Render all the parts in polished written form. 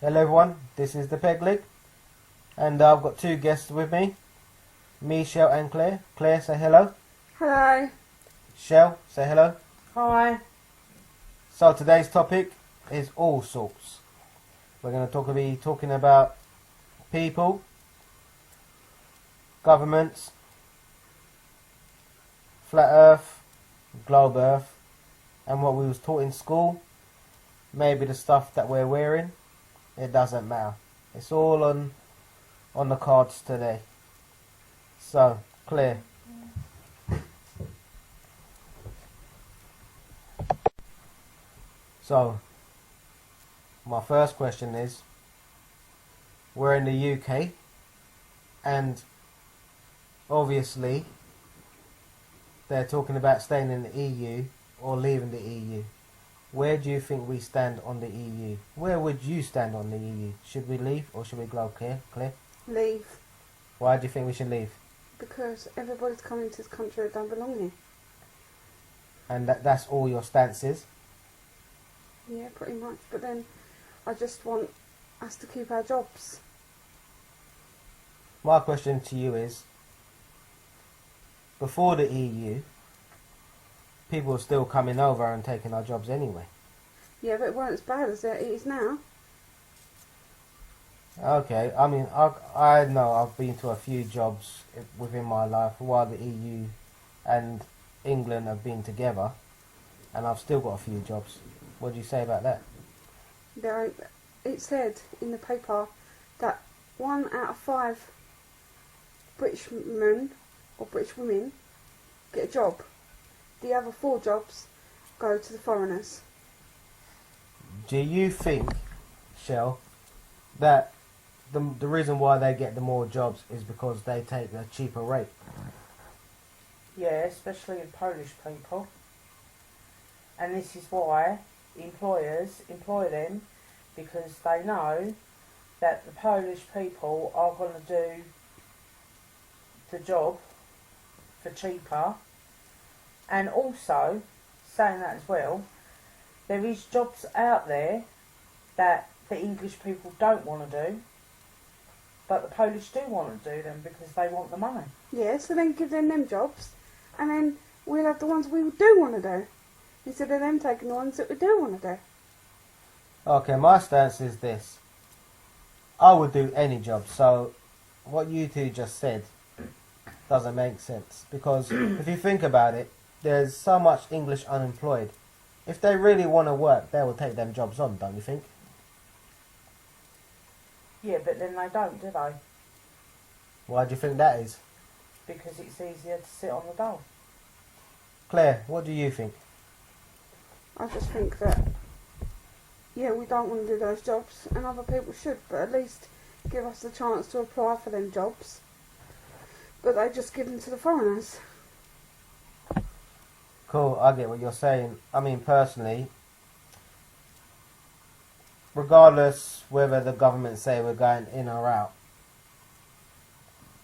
Hello everyone, this is the Peg Leg, and I've got two guests with me, Michelle and Claire. Claire, say hello. Hello. Shell, say hello. Hi. So today's topic is all sorts. We're going to be talking about people, governments, flat earth, globe earth, and what we was taught in school, maybe the stuff that we're wearing. It doesn't matter. It's all on the cards today. So, Claire. So, my first question is, we're in the UK, and obviously they're talking about staying in the EU or leaving the EU. Where do you think we stand on the EU? Where would you stand on the EU? Should we leave or should we go, Claire? Leave. Why do you think we should leave? Because everybody's coming to this country that don't belong here. And that's all your stance is? Yeah, pretty much. But then I just want us to keep our jobs. My question to you is, before the EU, people were still coming over and taking our jobs anyway. Yeah, but it weren't as bad as it is now. Okay, I mean, I know I've been to a few jobs within my life while the EU and England have been together, and I've still got a few jobs. What do you say about that? It said in the paper that 1 out of 5 British men or British women get a job. The other 4 jobs go to the foreigners. Do you think, Shell, that the reason why they get the more jobs is because they take a cheaper rate? Yeah, especially in Polish people. And this is why employers employ them, because they know that the Polish people are going to do the job for cheaper. And also, saying that as well, there is jobs out there that the English people don't want to do, but the Polish do want to do them because they want the money. Yeah, so then give them jobs, and then we'll have the ones we do want to do, instead of them taking the ones that we do want to do. Okay, my stance is this. I would do any job, so what you two just said doesn't make sense. Because if you think about it, there's so much English unemployed. If they really want to work, they will take them jobs on, don't you think? Yeah, but then they don't, do they? Why do you think that is? Because it's easier to sit on the dole. Claire, what do you think? I just think that, yeah, we don't want to do those jobs, and other people should, but at least give us the chance to apply for them jobs. But they just give them to the foreigners. Cool, I get what you're saying. I mean, personally, regardless whether the government say we're going in or out,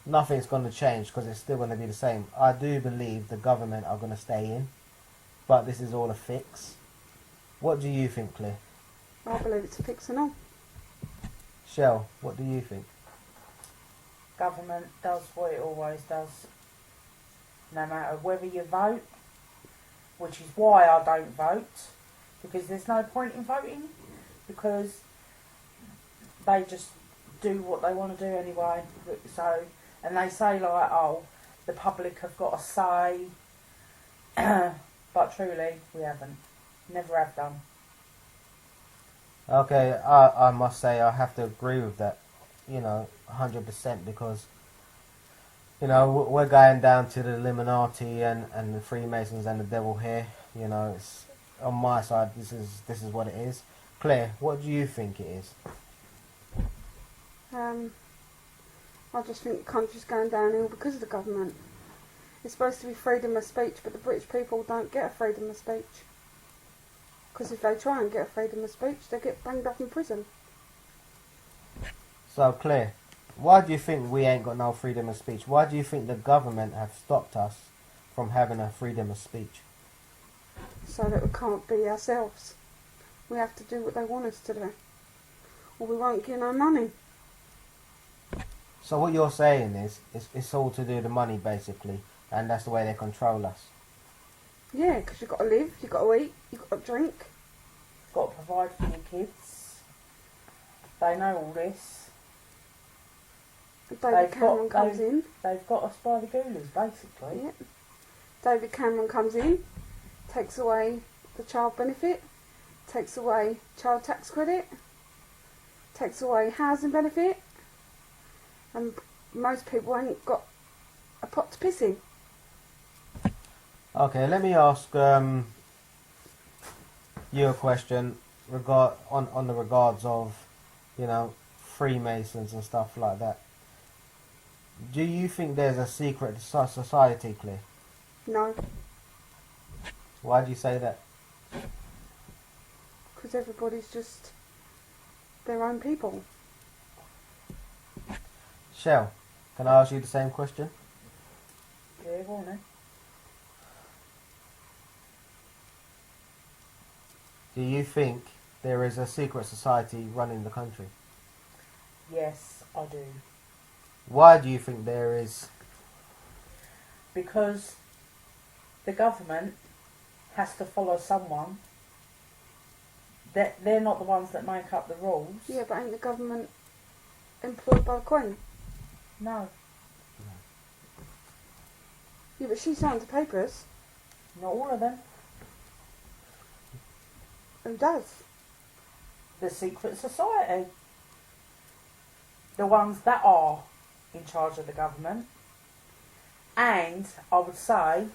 nothing's going to change because it's still going to be the same. I do believe the government are going to stay in, but this is all a fix. What do you think, Claire? I believe it's a fix and all. Shell, what do you think? Government does what it always does. No matter whether you vote, which is why I don't vote, because there's no point in voting, because they just do what they want to do anyway. So, and they say like, oh, the public have got a say, but truly we haven't. Never have done. Okay, I must say I have to agree with that, 100%, because, we're going down to the Illuminati and the Freemasons and the devil here. It's on my side. This is what it is. Claire, what do you think it is? I just think the country's going downhill because of the government. It's supposed to be freedom of speech, but the British people don't get a freedom of speech. Because if they try and get a freedom of speech, they get banged up in prison. So, Claire, why do you think we ain't got no freedom of speech? Why do you think the government have stopped us from having a freedom of speech? So that we can't be ourselves. We have to do what they want us to do. or we won't get no money. So what you're saying is, it's all to do with the money basically, and that's the way they control us. Yeah, because you've got to live, you've got to eat, you've got to drink. Got to provide for your kids. They know all this. David Cameron comes in. They've got us by the goolies, basically. Yeah. David Cameron comes in, takes away the child benefit, takes away child tax credit, takes away housing benefit, and most people ain't got a pot to piss in. Okay, let me ask you a question on the regards of, Freemasons and stuff like that. Do you think there's a secret society, Claire? No, Why do you say that? because everybody's just their own people. Shell, can I ask you the same question? Yeah, go on then. Do you think there is a secret society running the country? Yes, I do. Why do you think there is? Because the government has to follow someone. They're not the ones that make up the rules. Yeah, but ain't the government employed by the Queen? No, Yeah, but she signs the papers. not all of them. Who does? The secret society. The ones that are in charge of the government. And, I would say,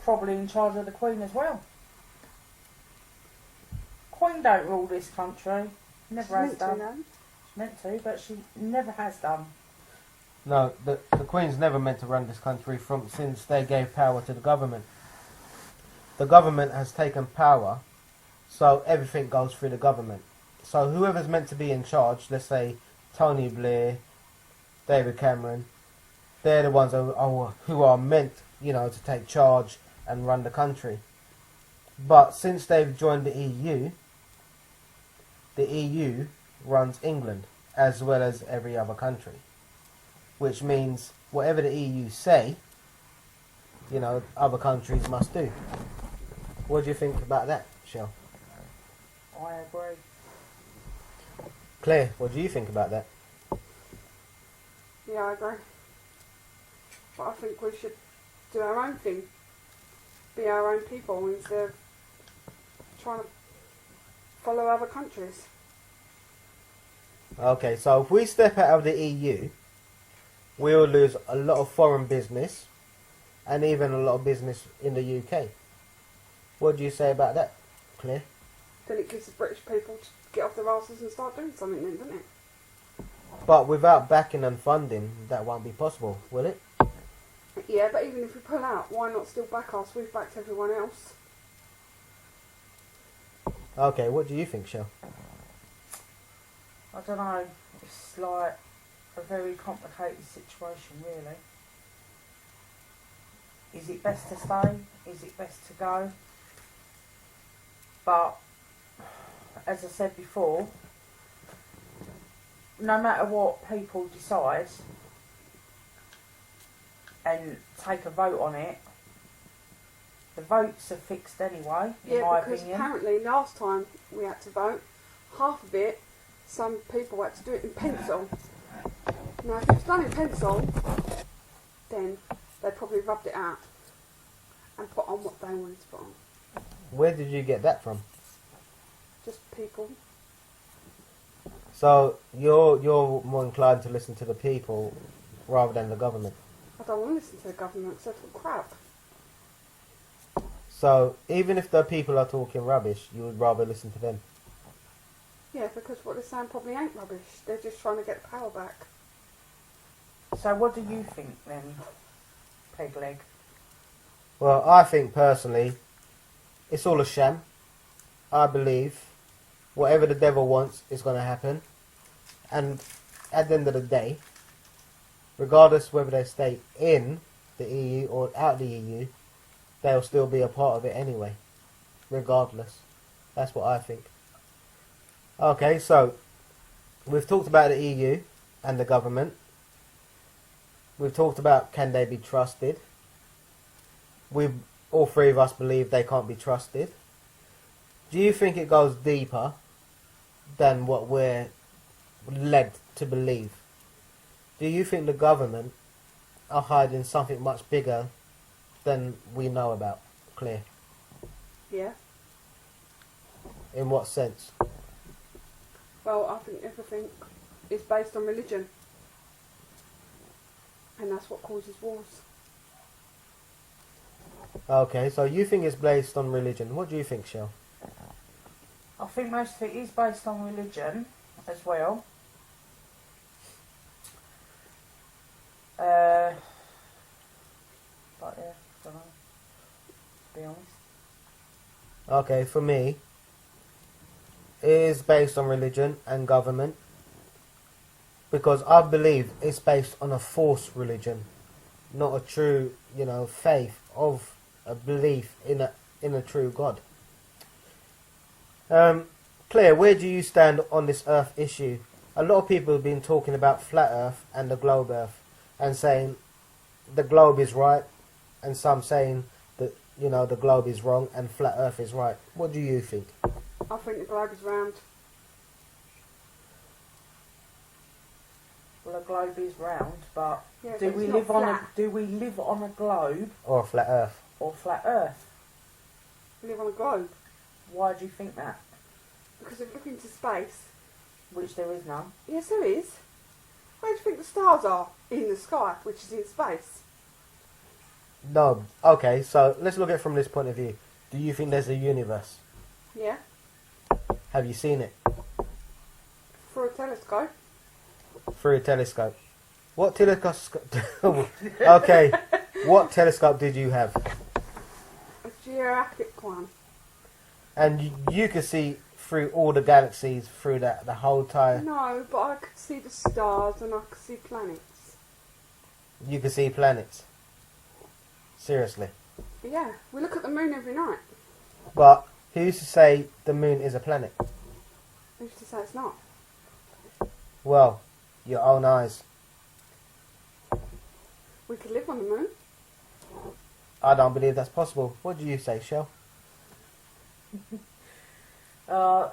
probably in charge of the Queen as well. Queen don't rule this country. Never has Meant to, done. though. She's meant to, but she never has done. No, the Queen's never meant to run this country since they gave power to the government. The government has taken power, so everything goes through the government. So whoever's meant to be in charge, let's say Tony Blair, David Cameron, they're the ones who are meant, to take charge and run the country. But since they've joined the EU runs England as well as every other country. Which means whatever the EU say, other countries must do. What do you think about that, Shell? I agree. Claire, what do you think about that? Yeah, I agree. But I think we should do our own thing. Be our own people instead of trying to follow other countries. Okay, so if we step out of the EU, we'll lose a lot of foreign business and even a lot of business in the UK. What do you say about that, Claire? Then it gives the British people to get off their asses and start doing something then, doesn't it? But without backing and funding, that won't be possible, will it? Yeah, but even if we pull out, why not still back us? We've backed everyone else. Okay, what do you think, Shell? I don't know. It's like a very complicated situation, really. Is it best to stay? Is it best to go? But, as I said before, no matter what people decide and take a vote on it, the votes are fixed anyway, in my because opinion. apparently last time we had to vote, half of it, some people had to do it in pencil. Now, if it was done in pencil, then they probably rubbed it out and put on what they wanted to put on. Where did you get that from? Just people. So you're more inclined to listen to the people rather than the government. I don't want to listen to the government because they talk crap. So even if the people are talking rubbish, you would rather listen to them. Yeah, because what they're saying probably ain't rubbish. They're just trying to get the power back. So what do you think then, Pegleg? Well, I think personally, it's all a sham. I believe whatever the devil wants is going to happen. And at the end of the day, regardless whether they stay in the EU or out the EU, they'll still be a part of it anyway. Regardless. That's what I think. Okay, so we've talked about the EU and the government. We've talked about can they be trusted. All three of us believe they can't be trusted. Do you think it goes deeper than what we're led to believe? Do you think the government are hiding something much bigger than we know about, Claire? Yeah. In what sense? Well, I think everything is based on religion. And that's what causes wars. Okay, so you think it's based on religion. What do you think, Shell? I think most of it is based on religion as well. But yeah, don't know. To be honest. Okay, for me, it is based on religion and government. Because I believe it's based on a false religion, not a true, faith of a belief in a true God. Claire, where do you stand on this Earth issue? A lot of people have been talking about flat Earth and the globe Earth, and saying the globe is right, and some saying that the globe is wrong and flat Earth is right. What do you think? I think the globe is round. Well, the globe is round, but Yeah, do but we it's live not on a flat. do we live on a globe Or a flat Earth? or flat Earth? We live on a globe. Why do you think that? Because if you look into space, Which there is none. yes there is. Where do you think the stars are? In the sky, which is in space. No. Okay, so let's look at it from this point of view. Do you think there's a universe? Yeah. Have you seen it? Through a telescope. Through a telescope. What telescope? Okay. What telescope did you have? A geographic one. And you could see through all the galaxies, through the whole entire. No, but I could see the stars and I could see planets. You could see planets. Seriously. But yeah, we look at the moon every night. But who's to say the moon is a planet? Who's to say it's not? Well, your own eyes. We could live on the moon. I don't believe that's possible. What do you say, Shell?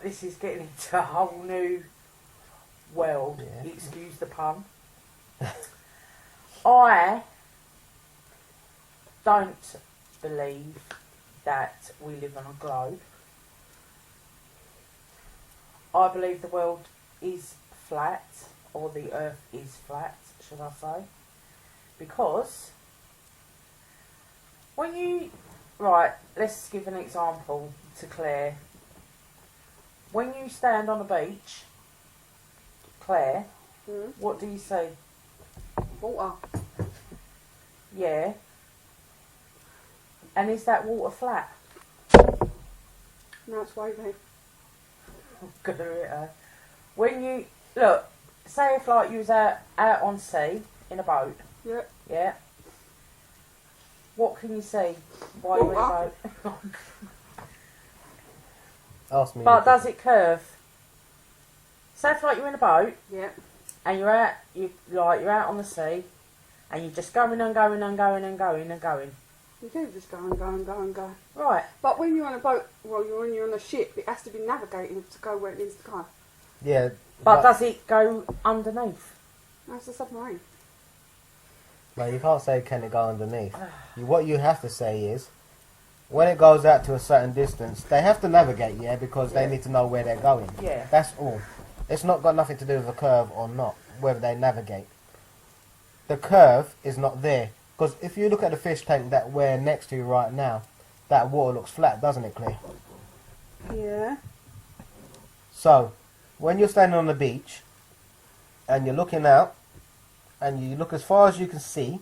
This is getting into a whole new world. Yeah. Excuse the pun. I don't believe that we live on a globe. I believe the world is flat, or the earth is flat, should I say. Because when you... Right, let's give an example to Claire. When you stand on a beach, Claire, Mm. what do you see? Water. Yeah. And is that water flat? No, it's wavy. Good at it. When you look, say if like you was out on sea in a boat, Yep. yeah. What can you see while you're in a boat? Ask me. But does it curve? Say if like you're in a boat Yep. and you're out on the sea, and you're just going and going and going and going and going. You do just go and go and go and go. Right. But when you're on a boat, well, when you're on a ship, it has to be navigating to go where it needs to go. Yeah. But does it go underneath? That's a submarine. Well, you can't say can it go underneath. What you have to say is, when it goes out to a certain distance, they have to navigate, yeah, because they Yeah. need to know where they're going. Yeah. That's all. It's not got nothing to do with a curve or not, whether they navigate. The curve is not there. Because if you look at the fish tank that we're next to right now, that water looks flat, doesn't it, Claire? Yeah. So, when you're standing on the beach, and you're looking out, and you look as far as you can see,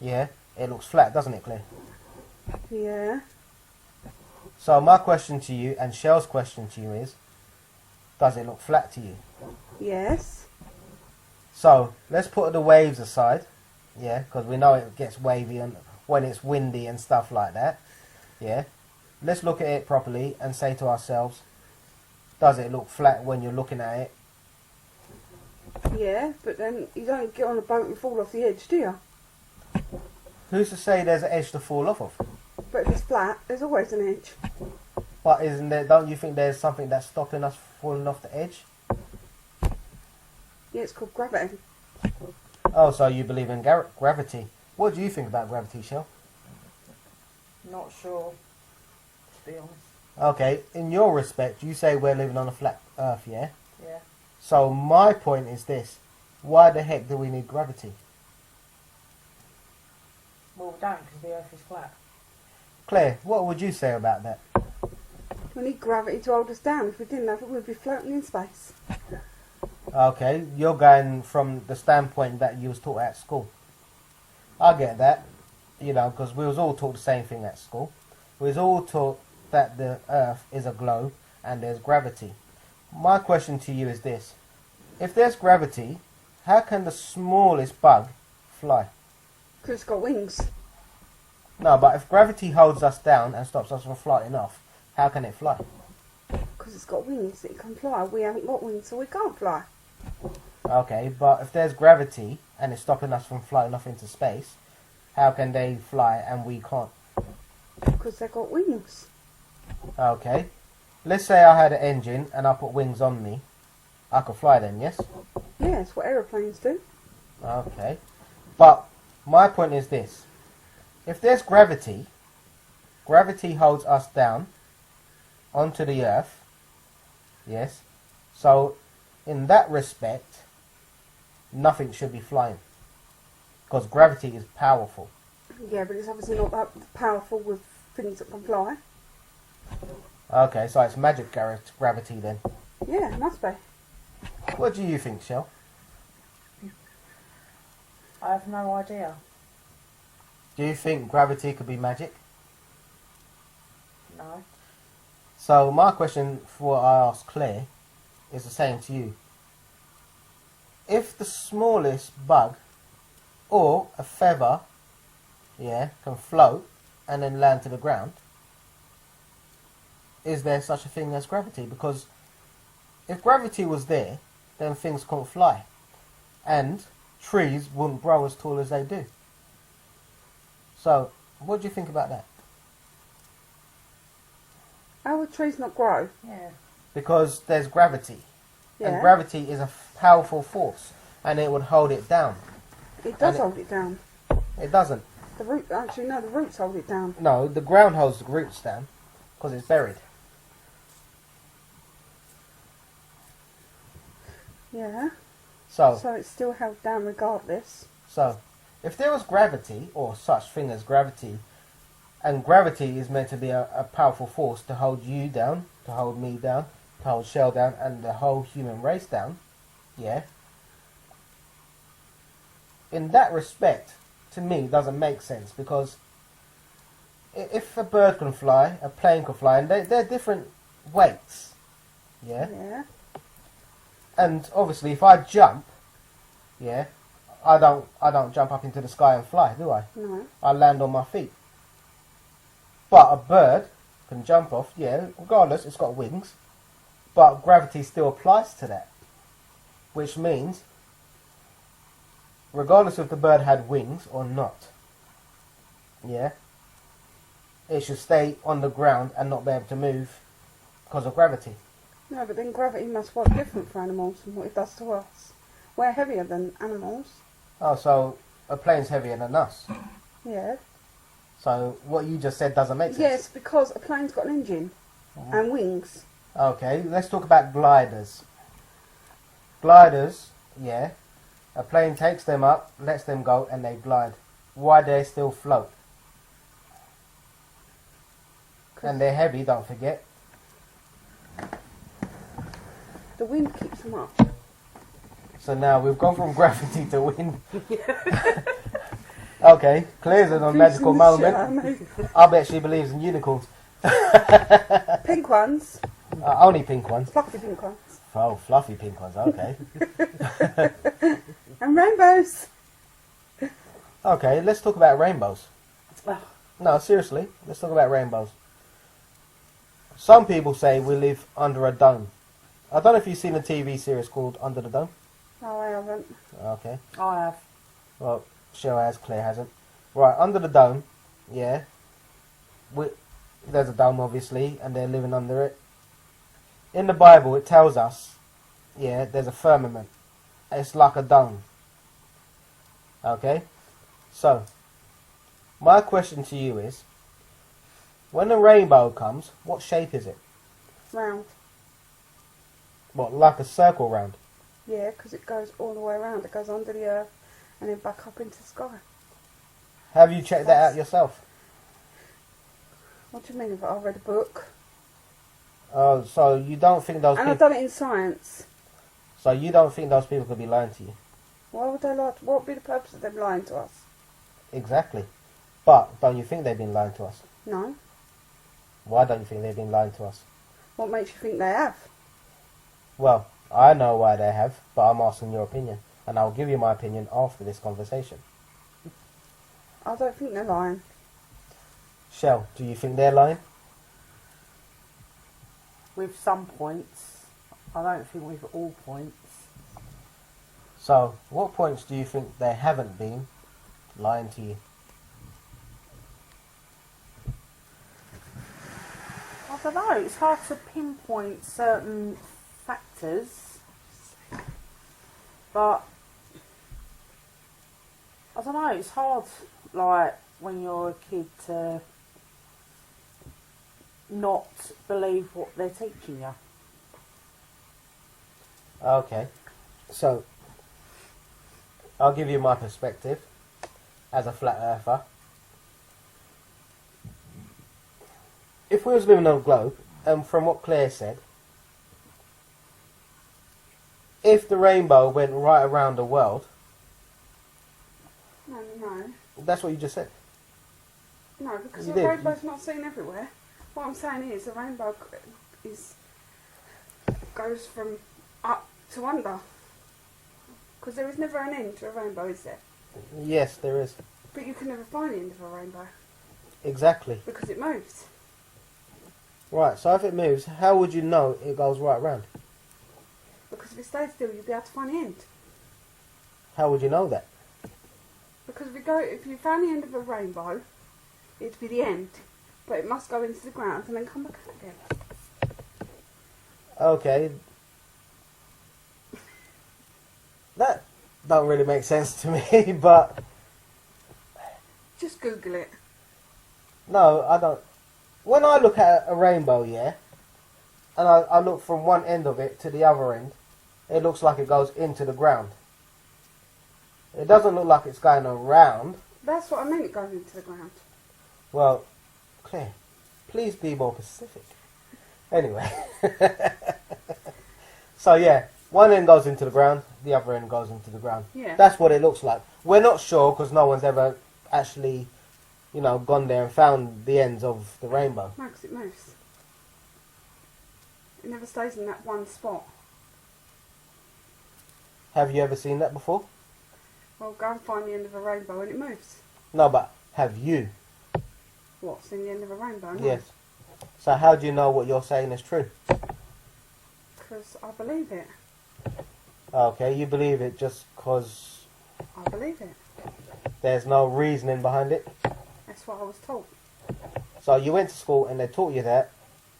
yeah, it looks flat, doesn't it, Claire? Yeah. So my question to you, and Shell's question to you is, does it look flat to you? Yes. So, let's put the waves aside, yeah, because we know it gets wavy and when it's windy and stuff like that, yeah. Let's look at it properly and say to ourselves, does it look flat when you're looking at it Yeah, but then you don't get on a boat and fall off the edge, do you? Who's to say there's an edge to fall off of? But if it's flat, there's always an edge. But isn't there? Don't you think there's something that's stopping us falling off the edge? Yeah, it's called gravity. Oh, so you believe in gravity? What do you think about gravity, Shell? Not sure, to be honest. Okay, in your respect, you say we're living on a flat Earth, yeah? Yeah. So my point is this: why the heck do we need gravity? Well, we don't because the Earth is flat. Claire, what would you say about that? We need gravity to hold us down. If we didn't have it, we'd be floating in space. Okay, you're going from the standpoint that you was taught at school. I get that, you know, because we was all taught the same thing at school. We was all taught that the Earth is a globe and there's gravity. My question to you is this: if there's gravity, how can the smallest bug fly? Because it's got wings. No, but if gravity holds us down and stops us from flying off, how can it fly? Because it's got wings, it can fly. We haven't got wings, so we can't fly. Okay, but if there's gravity and it's stopping us from flying off into space, how can they fly and we can't? Because they've got wings. Okay, let's say I had an engine and I put wings on me. I could fly then, yes? Yeah, it's what aeroplanes do. Okay, but my point is this: if there's gravity, gravity holds us down onto the Earth, yes? So, in that respect, nothing should be flying. Because gravity is powerful. Yeah, but it's obviously not that powerful with things that can fly. Okay, so it's magic gravity then. Yeah, it must be. What do you think, Shell? I have no idea. Do you think gravity could be magic? No. So my question for what I asked Claire is the same to you. If the smallest bug or a feather, yeah, can float and then land to the ground, is there such a thing as gravity? Because if gravity was there, then things couldn't fly. And trees wouldn't grow as tall as they do. So, what do you think about that? How would trees not grow? Yeah. Because there's gravity. Yeah. And gravity is a powerful force. And it would hold it down. It does and hold it down. It doesn't. The root, actually, no, the roots hold it down. No, the ground holds the roots down. Because it's buried. Yeah. So, So it's still held down regardless. if there was gravity, or such thing as gravity, and gravity is meant to be a powerful force to hold you down, to hold me down, to hold Shell down, and the whole human race down, yeah? In that respect, to me, it doesn't make sense, because if a bird can fly, a plane can fly, and they're different weights, yeah? Yeah. And obviously, if I jump, yeah, I don't jump up into the sky and fly, do I? No. I land on my feet. But a bird can jump off, yeah, regardless, it's got wings. But gravity still applies to that. Which means, regardless if the bird had wings or not, yeah, it should stay on the ground and not be able to move because of gravity. No, but then gravity must work different for animals from what it does to us. We're heavier than animals. Oh, so a plane's heavier than us. Yeah. So what you just said doesn't make sense. Yes, because a plane's got an engine and wings. Okay, let's talk about gliders. Gliders, yeah. A plane takes them up, lets them go, and they glide. Why do they still float? And they're heavy, don't forget. The wind keeps them up. So now we've gone from gravity to wind. Okay, Claire's in a magical moment. I bet she believes in unicorns. Pink ones. Only pink ones. Fluffy pink ones. Oh, fluffy pink ones, okay. And rainbows. Okay, let's talk about rainbows. Oh. No, seriously, let's talk about rainbows. Some people say we live under a dome. I don't know if you've seen a TV series called Under the Dome. No, I haven't. Okay. I have. Well, Cheryl has, Claire hasn't. Right, under the dome, yeah. There's a dome, obviously, and they're living under it. In the Bible, it tells us, yeah, there's a firmament. It's like a dome. Okay? So, my question to you is, when a rainbow comes, what shape is it? Round. What, like a circle round? Yeah, because it goes all the way around. It goes under the earth and then back up into the sky. Have you checked that out yourself? What do you mean? If I read a book? Oh, so you don't think those And I've people... done it in science. So you don't think those people could be lying to you? Why would they lie? What would be the purpose of them lying to us? Exactly. But don't you think they've been lying to us? No. Why don't you think they've been lying to us? What makes you think they have? Well, I know why they have, but I'm asking your opinion. And I'll give you my opinion after this conversation. I don't think they're lying. Shell, do you think they're lying? With some points. I don't think with all points. So, what points do you think they haven't been lying to you? I don't know. It's hard to pinpoint certain factors. But I don't know. It's hard, like, when you're a kid to not believe what they're teaching you. Okay. So, I'll give you my perspective as a flat earther. If we was living on a globe, and from what Claire said, if the rainbow went right around the world, No. that's what you just said. No, because You the did. rainbow's not seen everywhere. What I'm saying is the rainbow goes from up to under. Because there is never an end to a rainbow, is there? Yes, there is. But you can never find the end of a rainbow Exactly. because it moves. Right, so if it moves, how would you know it goes right round? Because if it stays still, you'll be able to find the end. How would you know that? Because if you found the end of a rainbow, it'd be the end. But it must go into the ground and then come back out again. Okay. That don't really make sense to me, but Just Google it. no, I don't. When I look at a rainbow, yeah, and I look from one end of it to the other end, it looks like it goes into the ground. It doesn't look like it's going around. That's what I mean, it goes into the ground. Well, Claire, please be more specific. Anyway. So yeah, one end goes into the ground, the other end goes into the ground. Yeah. That's what it looks like. We're not sure because no one's ever actually, gone there and found the ends of the rainbow. No, because it moves. It never stays in that one spot. Have you ever seen that before? Well, go and find the end of a rainbow and it moves. No, but have you? What, seen the end of a rainbow? No. Yes. So how do you know what you're saying is true? Because I believe it. Okay, you believe it just because I believe it. there's no reasoning behind it. That's what I was taught. So you went to school and they taught you that,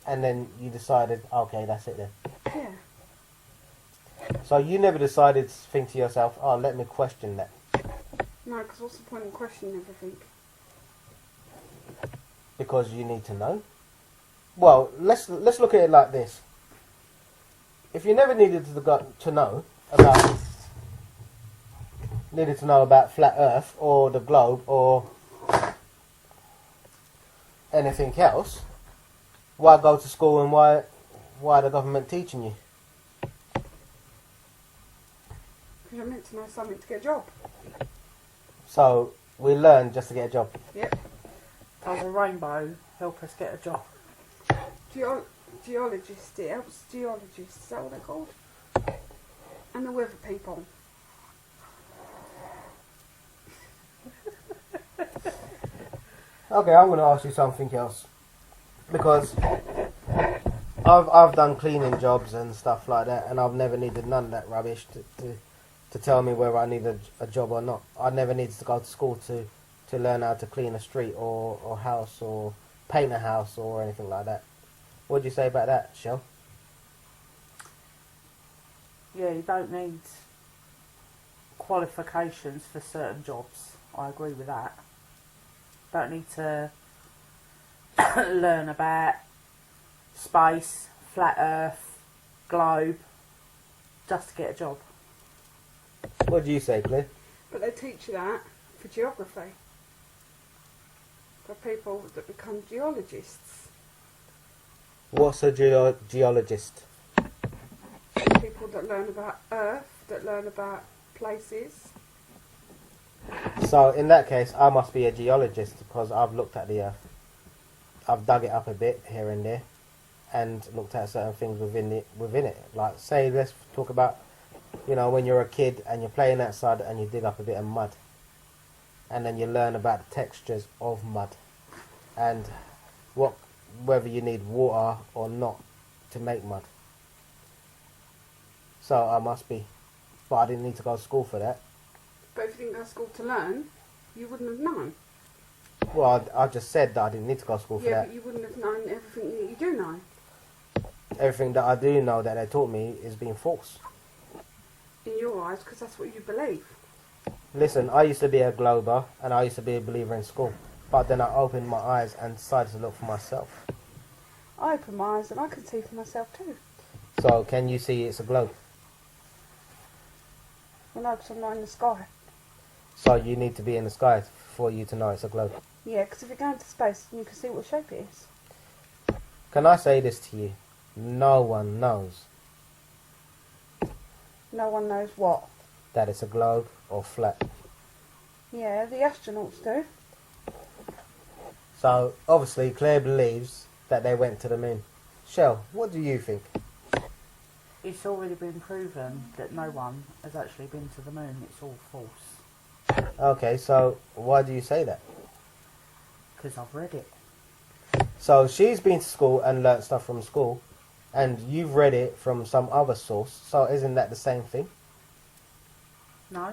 and then you decided, okay, that's it then. Yeah. So you never decided to think to yourself, oh, let me question that. No, because what's the point in questioning everything? Because you need to know. Well, let's look at it like this. If you never needed to know about flat Earth or the globe or anything else, why go to school and why the government teaching you? Because you're meant to know something to get a job. So we learn just to get a job. Yep. Does a rainbow help us get a job? Geologists, it helps geologists, is that what they're called? And the weather people. Okay, I'm going to ask you something else, because I've done cleaning jobs and stuff like that, and I've never needed none of that rubbish to tell me whether I need a job or not. I never needed to go to school to learn how to clean a street or house or paint a house or anything like that. What do you say about that, Shell? Yeah, you don't need qualifications for certain jobs. I agree with that. Don't need to learn about space, flat earth, globe, just to get a job. What do you say, Claire? But they teach you that for geography. For people that become geologists. What's a geologist? People that learn about Earth, that learn about places. So in that case, I must be a geologist because I've looked at the Earth. I've dug it up a bit here and there, and looked at certain things within it. Like, say, let's talk about, when you're a kid and you're playing outside and you dig up a bit of mud, and then you learn about the textures of mud, and whether you need water or not to make mud. So I must be, but I didn't need to go to school for that. But if you didn't go to school to learn, you wouldn't have known. Well, I just said that I didn't need to go to school for Yeah, that. but you wouldn't have known everything that you do know. Everything that I do know that they taught me is being false. In your eyes, because that's what you believe. Listen, I used to be a glober and I used to be a believer in school. But then I opened my eyes and decided to look for myself. I open my eyes and I can see for myself too. So, can you see it's a globe? Well, no, because I'm not in the sky. So, you need to be in the sky for you to know it's a globe. Yeah, because if you go into space, you can see what shape it is. Can I say this to you? No one knows No one knows what. that it's a globe or flat. Yeah, the astronauts do. So, obviously, Claire believes that they went to the moon. Shell, what do you think? It's already been proven that no one has actually been to the moon. It's all false. Okay, so why do you say that? Because I've read it. So she's been to school and learnt stuff from school, and you've read it from some other source. So isn't that the same thing? No?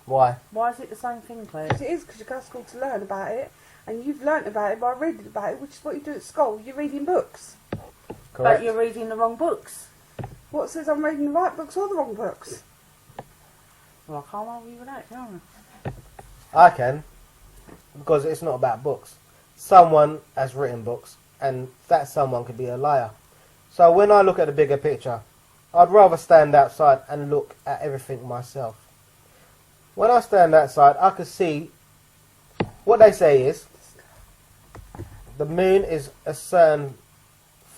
Why? Why is it the same thing, Claire? Yes, it is, because you go to school to learn about it, and you've learnt about it by reading about it, which is what you do at school. You're reading books. Correct. But you're reading the wrong books. What says I'm reading the right books or the wrong books? Well, I can't argue with that, can I can, because it's not about books. Someone has written books, and that someone could be a liar. So when I look at the bigger picture, I'd rather stand outside and look at everything myself. When I stand outside, I can see what they say is the moon is a certain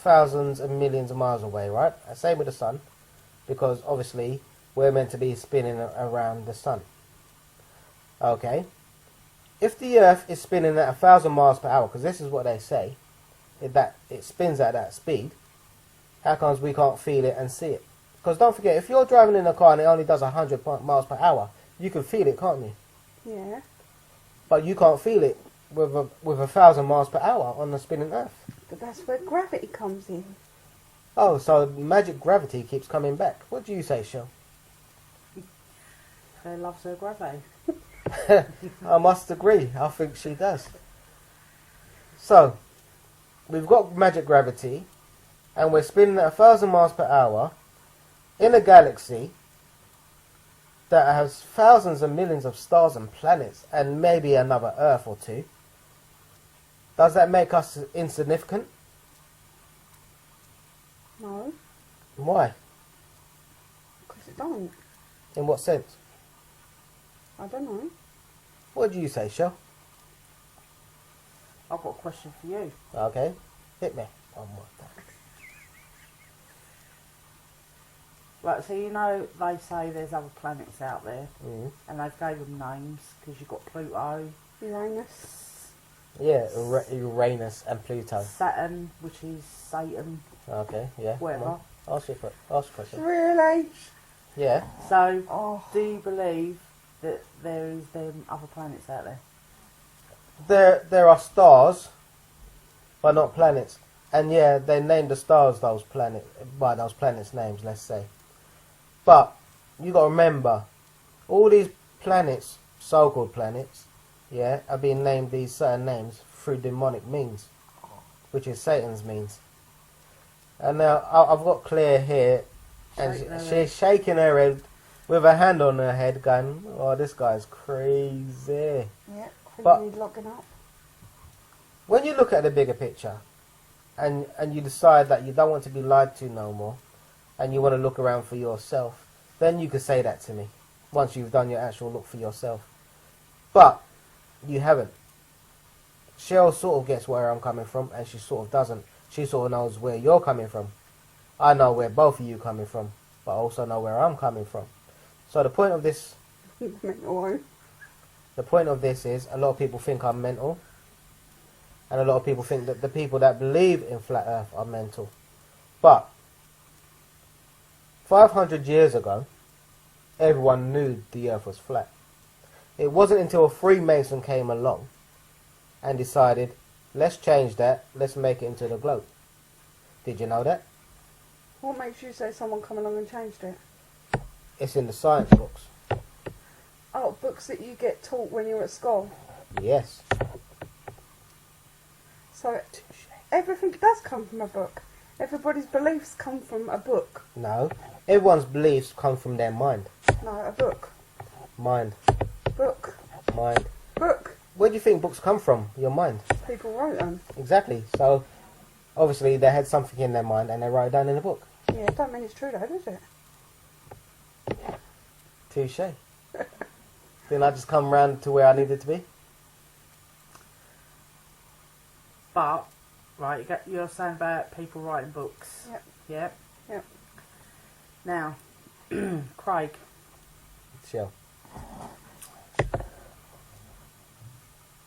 thousands and millions of miles away, right? Same with the sun, because obviously we're meant to be spinning around the sun. Okay? If the Earth is spinning at 1,000 miles per hour, because this is what they say, that it spins at that speed, how comes we can't feel it and see it? Because don't forget, if you're driving in a car and it only does 100 miles per hour, you can feel it, can't you? Yeah. But you can't feel it with 1,000 miles per hour on the spinning Earth. But that's where gravity comes in. Oh, so magic gravity keeps coming back. What do you say, Shell? Claire loves her gravity. I must agree. I think she does. So, we've got magic gravity, and we're spinning at 1,000 miles per hour in a galaxy that has thousands and millions of stars and planets, and maybe another Earth or two. Does that make us insignificant? No, Why? because it don't. In what sense? I don't know. What do you say, Shell? I've got a question for you. Okay, hit me. One more time. Right, so you know they say there's other planets out there, Mm. and they've gave them names because you've got Pluto, Uranus. Yeah, Uranus and Pluto. Saturn, which is Satan, Okay, yeah. come whatever. on. Ask a question. Really? Yeah. So, Oh, do you believe that there is them other planets out there? There are stars, but not planets. And yeah, they named the stars by those planets' names, let's say. But you got to remember, all these planets, so-called planets, yeah, are being named these certain names through demonic means, which is Satan's means. And now I've got Claire here, and Shaking her she's shaking her head with her hand on her head, going, "Oh, this guy's crazy." Yeah, But- you need locking up. When you look at the bigger picture, and you decide that you don't want to be lied to no more, and you want to look around for yourself, then you could say that to me once you've done your actual look for yourself. But you haven't. Cheryl sort of gets where I'm coming from, and she sort of doesn't. She sort of knows where you're coming from. I know where both of you coming from, but I also know where I'm coming from. So the point of this, Mental. the point of this is, a lot of people think I'm mental, and a lot of people think that the people that believe in flat Earth are mental. But 500 years ago, everyone knew the Earth was flat. It wasn't until a Freemason came along and decided, let's change that, let's make it into the globe. Did you know that? What makes you say someone come along and changed it? It's in the science books. Oh, books that you get taught when you're at school. Yes. So everything does come from a book. Everybody's beliefs come from a book. No. Everyone's beliefs come from their mind. No, a book. Mind. Book. Mind. Book. Where do you think books come from? Your mind. People wrote them. Exactly. So, obviously, they had something in their mind and they wrote it down in a book. Yeah, it don't mean it's true though, does it? Touche. Didn't I just come round to where I needed to be? But, right, you're saying about people writing books. Yep. Yep. Yep. Now, Craig, Sure.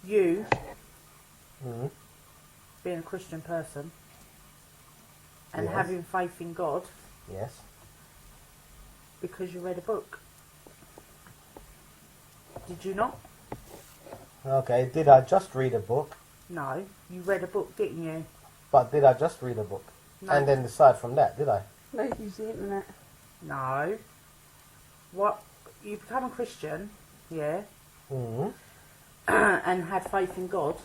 you, Mm-hmm. being a Christian person, and Yes. having faith in God Yes. because you read a book. Did you not? Okay, did I just read a book? No, you read a book, didn't you? But did I just read a book? No. And then decide from that, did I? No, you use the internet. No. What? You become a Christian, yeah, Mm-hmm. and had faith in God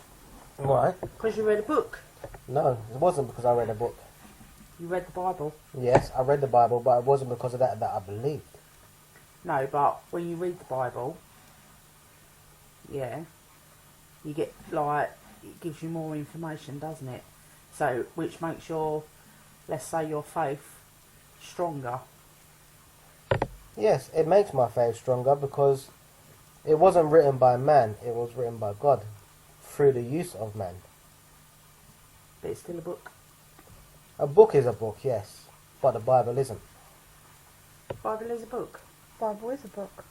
Why? because you read a book. No, it wasn't because I read a book. You read the Bible. Yes, I read the Bible, but it wasn't because of that I believed. No, but when you read the Bible, yeah, you get, like, it gives you more information, doesn't it? So, which makes your, let's say, your faith stronger. Yes, it makes my faith stronger because it wasn't written by man, it was written by God through the use of man. But it's still a book. A book is a book, yes, but the Bible isn't. The Bible is a book. Bible is a book.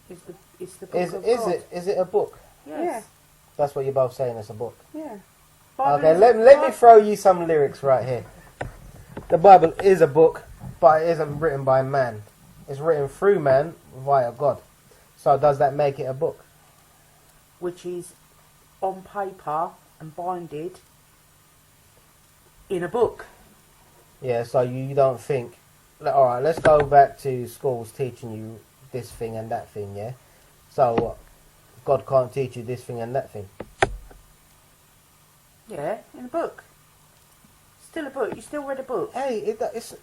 It's the book of Is God. it a book? Yes. That's what you're both saying, it's a book. Yeah. Bible Okay, is- let me throw you some lyrics right here. The Bible is a book, but it isn't written by man. It's written through man via God. So does that make it a book? Which is on paper and binded in a book. Yeah, so you don't think... Alright, let's go back to schools teaching you this thing and that thing, yeah? So what? God can't teach you this thing and that thing. Yeah, in a book. Still a book. You still read a book. Hey,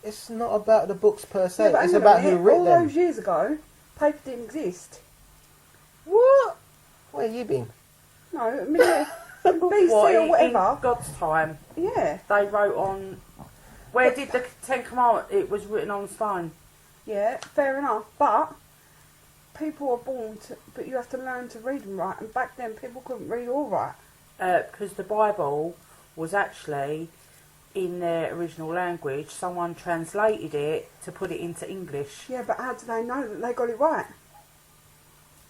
it's not about the books per se. Yeah, but it's hang on about a who minute, wrote all them. those years ago, paper didn't exist. What? Where you been? No, BC What, or in whatever. God's time, Yeah, they wrote on... Where did the Ten Commandments... It was written on stone. yeah, fair enough. But people are born to, but you have to learn to read and write. And back then, people couldn't read or write. Because the Bible was actually in their original language. Someone translated it to put it into English. Yeah, but how do they know that they got it right?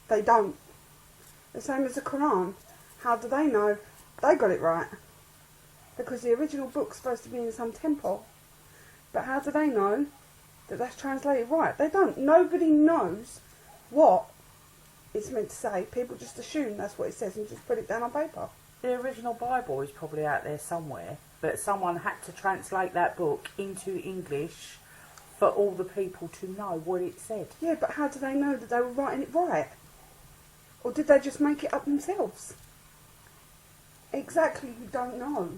They don't. The same as the Quran. How do they know they got it right? Because the original book's supposed to be in some temple. But how do they know that that's translated right? They don't. Nobody knows what it's meant to say. People just assume that's what it says and just put it down on paper. The original Bible is probably out there somewhere, but someone had to translate that book into English for all the people to know what it said. Yeah, but how do they know that they were writing it right? Or did they just make it up themselves? Exactly, you don't know.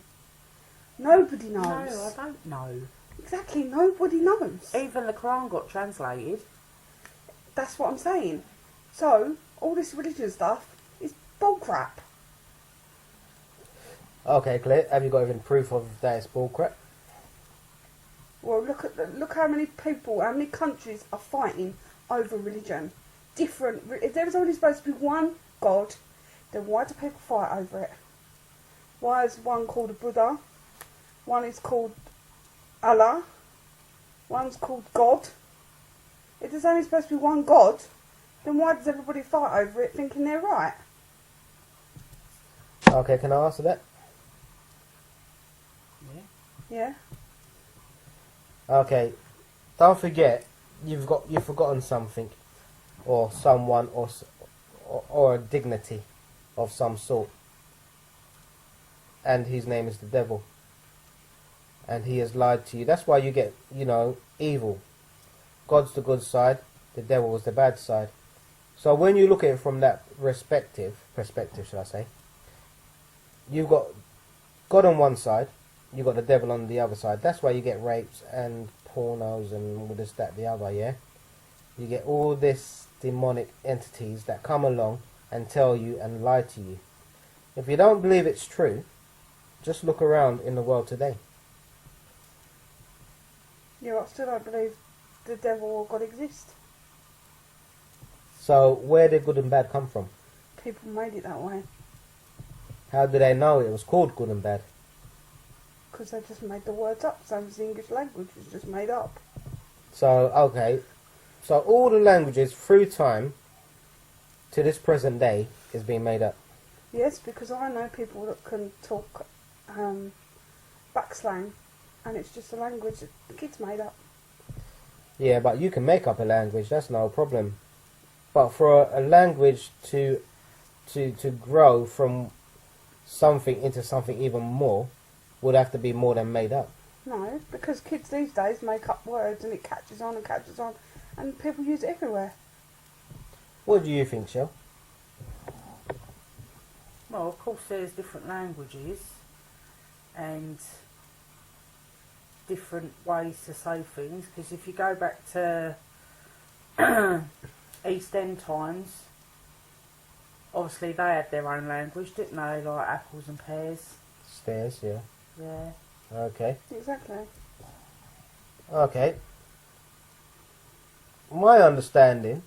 Nobody knows. No, I don't know. Exactly, nobody knows. Even the Quran got translated. That's what I'm saying. So, all this religion stuff is bullcrap. Okay, Claire, have you got even proof of that it's bullcrap? Well, look how many people, how many countries are fighting over religion. Different. If there was only supposed to be one God, then why do people fight over it? Why is one called a Buddha? One is called Allah. One's called God. If there's only supposed to be one God, then why does everybody fight over it thinking they're right? Okay, can I answer that? Yeah? Okay, don't forget you've forgotten something, or someone, or a dignity of some sort, and his name is the devil, and he has lied to you. That's why you get, evil. God's the good side, the devil was the bad side. So when you look at it from that perspective, should I say, you've got God on one side, you've got the devil on the other side. That's why you get rapes and pornos and all this, that, the other, yeah? You get all this demonic entities that come along and tell you and lie to you. If you don't believe it's true, just look around in the world today. Yeah, I still don't believe the devil or God exist. So where did good and bad come from? People made it that way. How do they know it was called good and bad? Because they just made the words up. Same as the English language was just made up. So, okay. So all the languages through time to this present day is being made up. Yes, because I know people that can talk backslang, and it's just a language that the kids made up. Yeah, but you can make up a language, that's no problem. But for a language to grow from something into something even more would have to be more than made up. No, because kids these days make up words and it catches on, and people use it everywhere. What do you think, Shell? Well, of course there's different languages and different ways to say things, because if you go back to East End times, obviously they had their own language, didn't they? Like apples and pears. Stairs, yeah. Yeah. Okay. Exactly. Okay. My understanding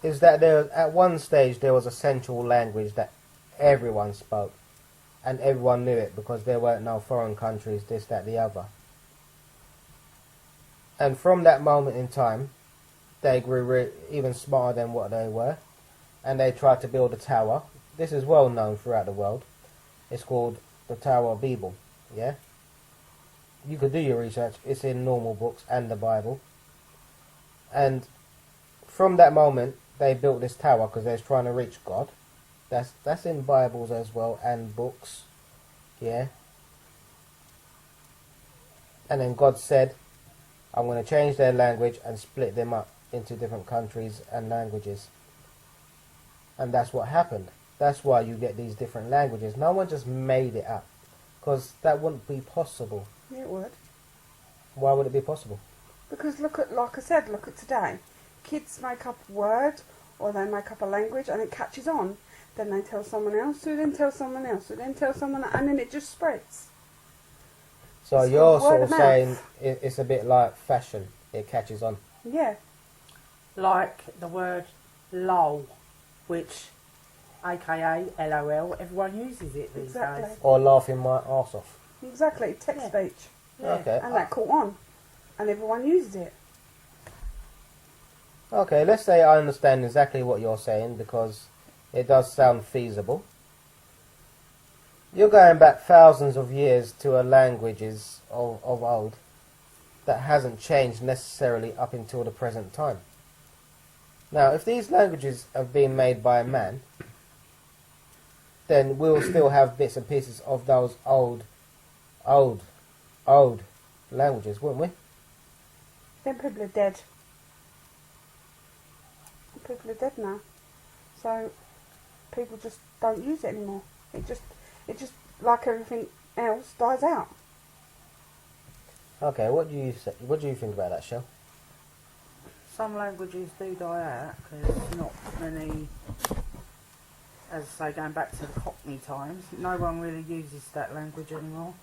is that at one stage there was a central language that everyone spoke, and everyone knew it because there weren't no foreign countries, this, that, the other. And from that moment in time, they grew even smarter than what they were, and they tried to build a tower. This is well known throughout the world. It's called the Tower of Babel, yeah? You could do your research. It's in normal books and the Bible. And from that moment, they built this tower because they was trying to reach God. That's in Bibles as well and books, yeah? And then God said, I'm going to change their language and split them up into different countries and languages. And that's what happened. That's why you get these different languages. No one just made it up, because that wouldn't be possible. Yeah, it would. Why would it be possible? Because like I said, look at today. Kids make up a word or they make up a language and it catches on. Then they tell someone else, who then tells someone else, who then tells someone else, and then it just spreads. So It's you're called sort word of of saying mouth. it's a bit like fashion. It catches on. Yeah. Like the word lol, which, aka LOL, everyone uses it these Exactly. days. Or laughing my arse off. Exactly. Text Yeah. speech. Yeah. Okay. And that caught on. And everyone uses it. Okay, let's say I understand exactly what you're saying, because it does sound feasible. You're going back thousands of years to a languages of old that hasn't changed necessarily up until the present time. Now, if these languages have been made by man, then we'll still have bits and pieces of those old languages, wouldn't we? Then people are dead. People are dead now. So people just don't use it anymore. It just like everything else dies out. Okay, what do you think about that, Shell? Some languages do die out because not many, as I say, going back to the Cockney times, no one really uses that language anymore.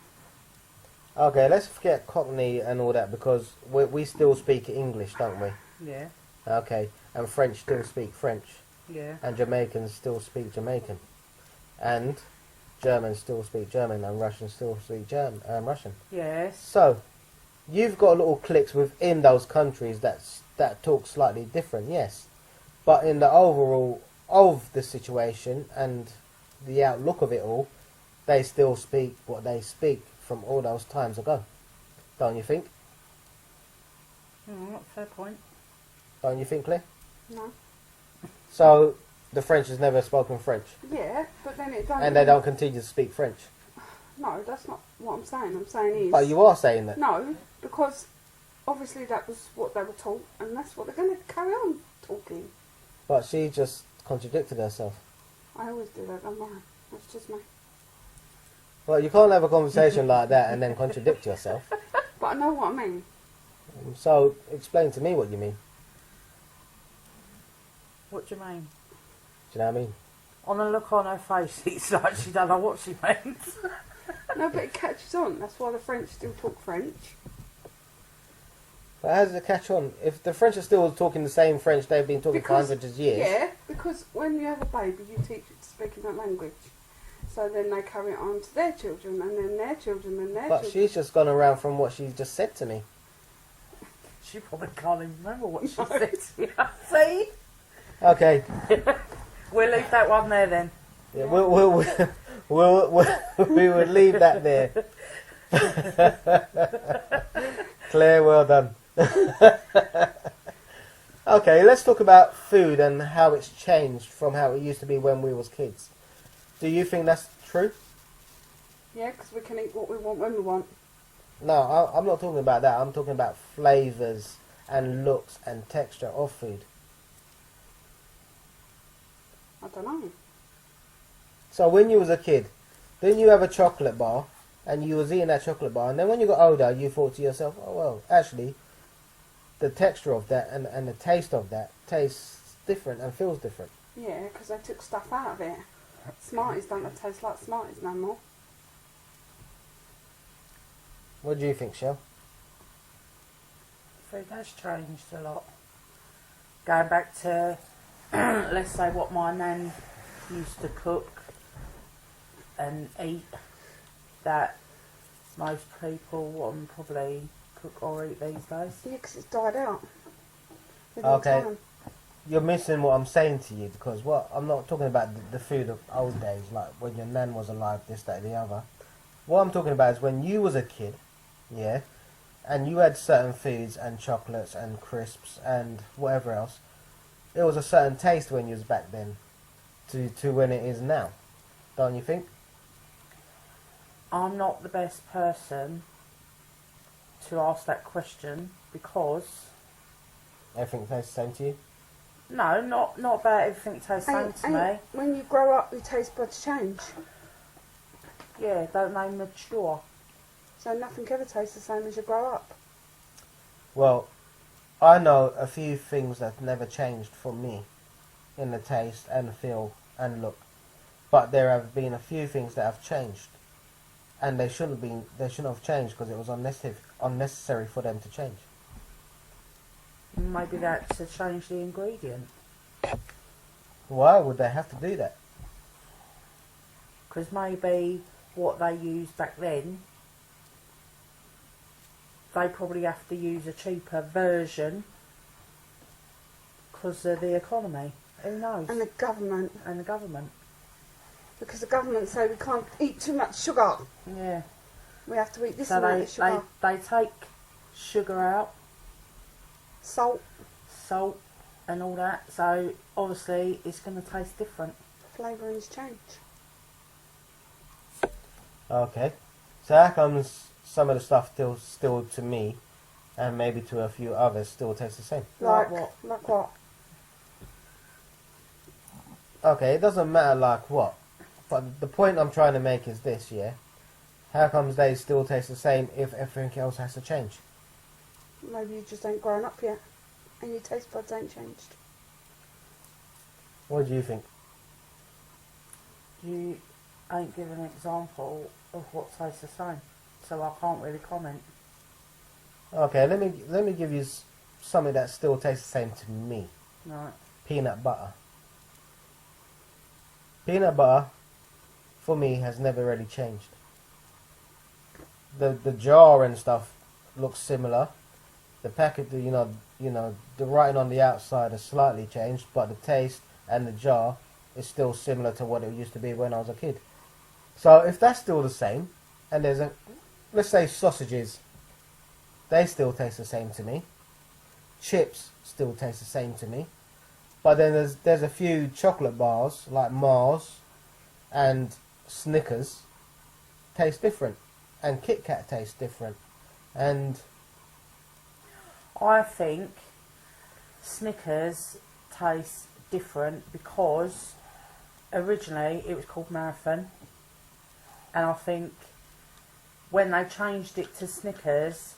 Okay, let's forget Cockney and all that because we still speak English, don't we? Yeah, Okay, and French still speak French, yeah. and Jamaicans still speak Jamaican, and Germans still speak German, and Russians still speak Russian. Yes. So, you've got little cliques within those countries that talk slightly different, yes, but in the overall of the situation and the outlook of it all, they still speak what they speak from all those times ago. Don't you think? Fair point. Don't you think, Claire? No. So, the French has never spoken French, Yeah, but then it don't. and they don't continue to speak French. No, that's not what I'm saying. I'm saying is. But you are saying that. No, because obviously that was what they were taught, and that's what they're going to carry on talking. But she just contradicted herself. I always do that, don't I? That's just me. Well, you can't have a conversation like that and then contradict yourself. But I know what I mean. So, explain to me what you mean. What do you mean? Do you know what I mean? On the look on her face, it's like she don't know what she means. No, but it catches on. That's why the French still talk French. But how does it catch on? If the French are still talking the same French they've been talking for hundreds of years. Yeah, because when you have a baby, you teach it to speak in that language. So then they carry it on to their children, and then their children, and their But children. she's just gone around from what she just said to me. She probably can't even remember what she said to you. See? Okay, We'll leave that one there then. yeah, we will leave that there. Claire, well done. Okay, let's talk about food and how it's changed from how it used to be when we was kids. Do you think that's true? Yeah, because we can eat what we want when we want. No, I'm not talking about that. I'm talking about flavours and looks and texture of food. I don't know. So when you was a kid, didn't you have a chocolate bar and you was eating that chocolate bar, and then when you got older you thought to yourself, oh well, actually the texture of that and the taste of that tastes different and feels different. Yeah, because they took stuff out of it. Smarties don't taste like Smarties no more. What do you think, Shell? Food has changed a lot. Going back to, let's say, what my nan used to cook and eat, that most people wouldn't probably cook or eat these days. Yeah, because it's died out. With Okay. time. You're missing what I'm saying to you, because what I'm not talking about the food of old days, like when your nan was alive, this, that, the other. What I'm talking about is when you was a kid, yeah, and you had certain foods and chocolates and crisps and whatever else. It was a certain taste when you was back then, to when it is now. Don't you think? I'm not the best person to ask that question because Everything tastes the same to you? no, not about everything tastes the same to me. When you grow up, your taste buds change. Yeah, don't they mature? So nothing ever tastes the same as you grow up. Well, I know a few things that never changed for me in the taste and feel and look. But there have been a few things that have changed. And they shouldn't have changed because it was unnecessary for them to change. Maybe that's to change the ingredient. Why would they have to do that? Because maybe what they used back then, they probably have to use a cheaper version because of the economy. Who knows? And the government. And the government. Because the government say we can't eat too much sugar. Yeah. We have to eat this So amount of sugar. they take sugar out, Salt, salt and all that. So obviously it's going to taste different. flavourings change. Okay. So how comes some of the stuff still to me, and maybe to a few others, still tastes the same. Like what? Like what? Okay, it doesn't matter like what, but the point I'm trying to make is this, yeah? How comes they still taste the same if everything else has to change? Maybe you just ain't grown up yet, and your taste buds ain't changed. What do you think? You ain't given an example of what tastes the same, so I can't really comment. Okay, let me give you something that still tastes the same to me. Right. Peanut butter. Peanut butter, for me, has never really changed. The jar and stuff looks similar. The packet, you know, the writing on the outside has slightly changed, but the taste and the jar is still similar to what it used to be when I was a kid. So if that's still the same, and let's say sausages, they still taste the same to me. Chips still taste the same to me. But then there's a few chocolate bars like Mars and Snickers taste different, and Kit Kat tastes different, and I think Snickers tastes different because originally it was called Marathon, and I think when they changed it to Snickers,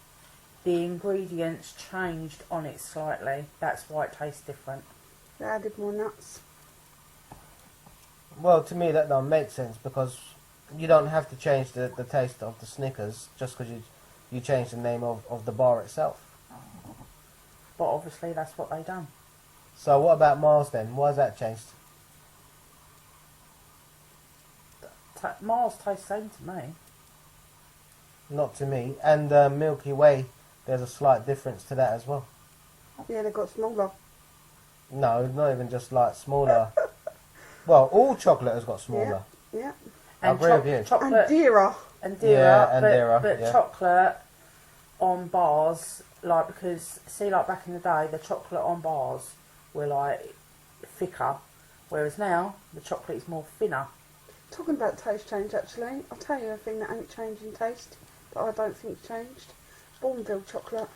the ingredients changed on it slightly. That's why it tastes different. They added more nuts. well, to me that don't make sense because you don't have to change the taste of the Snickers just because you change the name of the bar itself. But obviously that's what they done. So what about Mars then? Why has that changed? Mars tastes the same to me. Not to me. And Milky Way, there's a slight difference to that as well. Yeah, they got smaller. No, not even just like smaller. Well, all chocolate has got smaller. Yeah. I agree with you. And Chocolate dearer. and dearer, Yeah, and but, dearer, but yeah. chocolate on bars, like, because see, like back in the day, the chocolate on bars were like thicker, whereas now the chocolate is more thinner. Talking about taste change, actually, I'll tell you a thing that ain't changed in taste, but I don't think's changed. Bourneville chocolate.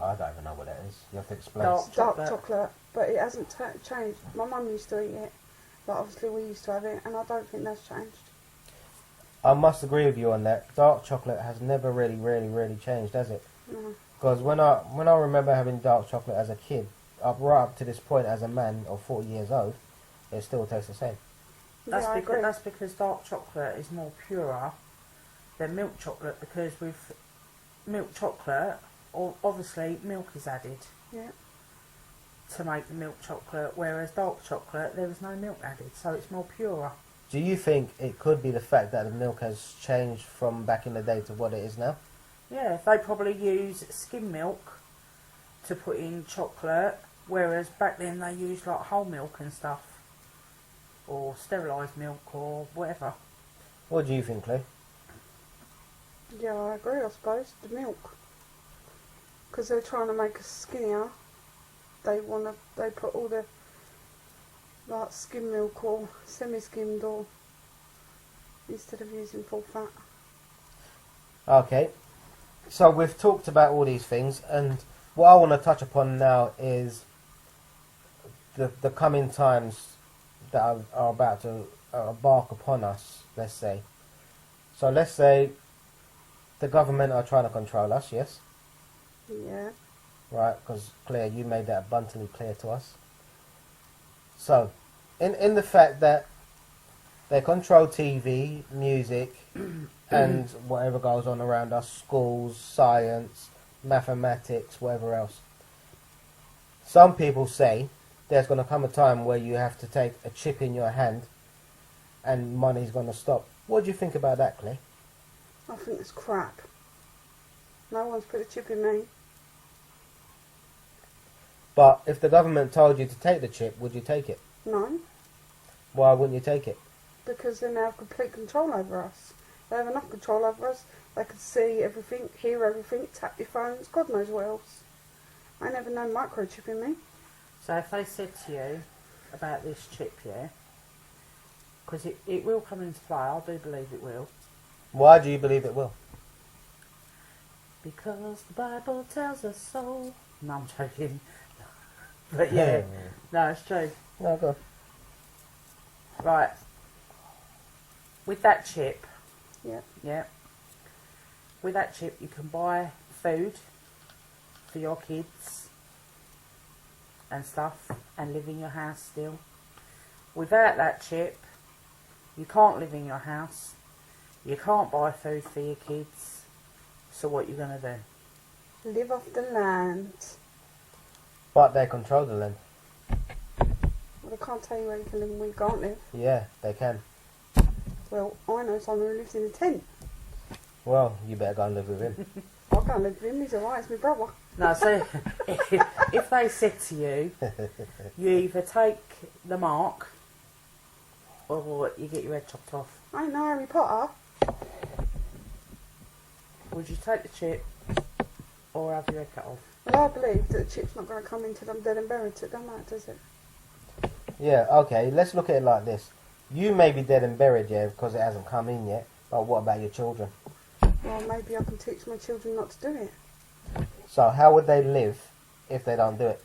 I don't even know what that is. You have to explain. Dark Dark chocolate. chocolate, but it hasn't changed. My mum used to eat it, but obviously we used to have it, and I don't think that's changed. I must agree with you on that. Dark chocolate has never really changed, has it? No. Because when I remember having dark chocolate as a kid, right up to this point as a man of 40 years old, it still tastes the same. Yeah, I agree. That's because dark chocolate is more purer than milk chocolate, because with milk chocolate, obviously milk is added Yeah. to make the milk chocolate, whereas dark chocolate there is no milk added, so it's more purer. Do you think it could be the fact that the milk has changed from back in the day to what it is now? Yeah, they probably use skim milk to put in chocolate, whereas back then they used like whole milk and stuff, or sterilised milk or whatever. What do you think, Clay? Yeah, I agree, I suppose. The milk. Because they're trying to make us skinnier. They put all the, like, skim milk or semi-skimmed or, instead of using full fat. Okay, so we've talked about all these things, and what I want to touch upon now is the coming times that are about to embark upon us, let's say. So let's say the government are trying to control us, yes? Yeah. Right, because Claire, you made that abundantly clear to us. So, in the fact that they control TV, music, and whatever goes on around us, schools, science, mathematics, whatever else. Some people say there's going to come a time where you have to take a chip in your hand and money's going to stop. What do you think about that, Claire? I think it's crap. No one's put a chip in me. But if the government told you to take the chip, would you take it? No. Why wouldn't you take it? Because then they have complete control over us. They have enough control over us. They can see everything, hear everything, tap your phones, God knows what else. I never known microchipping me. So if they said to you about this chip, yeah, because it will come into play, I do believe it will. Why do you believe it will? Because the Bible tells us so. No, I'm joking. But yeah, no, it's true. No, go on. Right. With that chip, Yeah. yeah. With that chip, you can buy food for your kids and stuff, and live in your house still. Without that chip, you can't live in your house. You can't buy food for your kids. So what you gonna do? Live off the land. But they control the land. Well, I can't tell you where you can live and where you can't live. Yeah, they can. Well, I know someone who lives in a tent. Well, you better go and live with him. I can't live with him, he's alright, it's my brother. No, so if they said to you, you either take the mark or you get your head chopped off, I ain't no Harry Potter. would you take the chip or have your head cut off? Well, I believe that the chip's not going to come into them dead and buried, so it don't matter, does it? Yeah, okay, let's look at it like this. You may be dead and buried, yeah, because it hasn't come in yet, but what about your children? Well, maybe I can teach my children not to do it. So how would they live if they don't do it?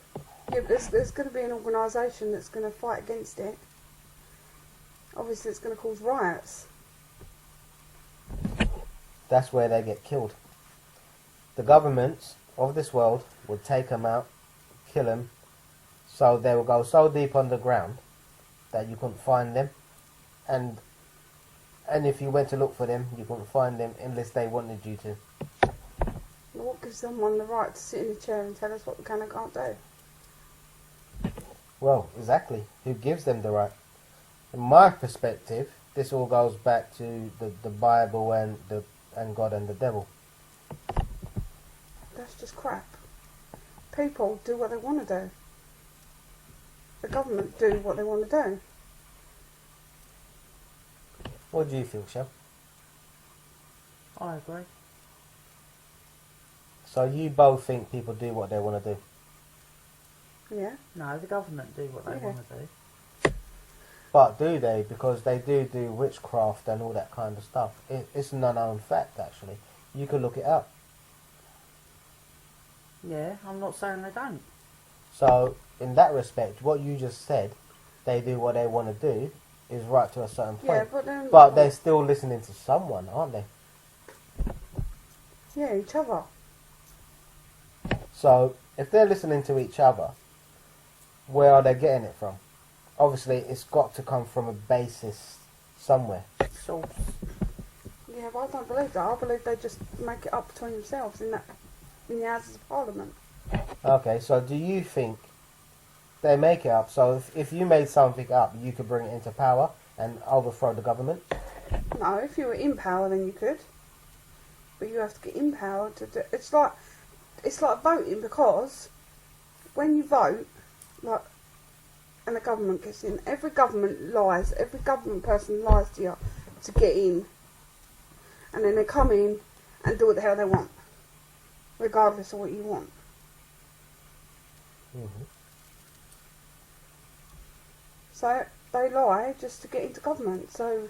Yeah, but there's going to be an organisation that's going to fight against it. Obviously, it's going to cause riots. That's where they get killed. The governments of this world would take them out, kill them, so they will go so deep underground that you couldn't find them, and if you went to look for them, you couldn't find them unless they wanted you to. Well, what gives someone the right to sit in a chair and tell us what we can and can't do? Well, exactly. Who gives them the right? In my perspective, this all goes back to the Bible and God and the devil. That's just crap. People do what they want to do. The government do what they want to do. What do you think, Shab? I agree. So you both think people do what they want to do? Yeah. No, the government do what they Yeah. want to do. But do they? Because they do witchcraft and all that kind of stuff. It's an unknown fact, actually. You can look it up. Yeah, I'm not saying they don't. So, in that respect, what you just said, they do what they want to do, is right to a certain point. Yeah, but then... But they're still listening to someone, aren't they? Yeah, each other. So, if they're listening to each other, where are they getting it from? Obviously, it's got to come from a basis somewhere. Source. Yeah, but I don't believe that. I believe they just make it up between themselves in the Houses of Parliament. Okay, so do you think they make it up? So if you made something up, you could bring it into power and overthrow the government? No, if you were in power, then you could. But you have to get in power to do... It's like voting, because when you vote, like, and the government gets in, every government lies. Every government person lies to you to get in. And then they come in and do what the hell they want, regardless of what you want. Mm-hmm. So they lie just to get into government. So,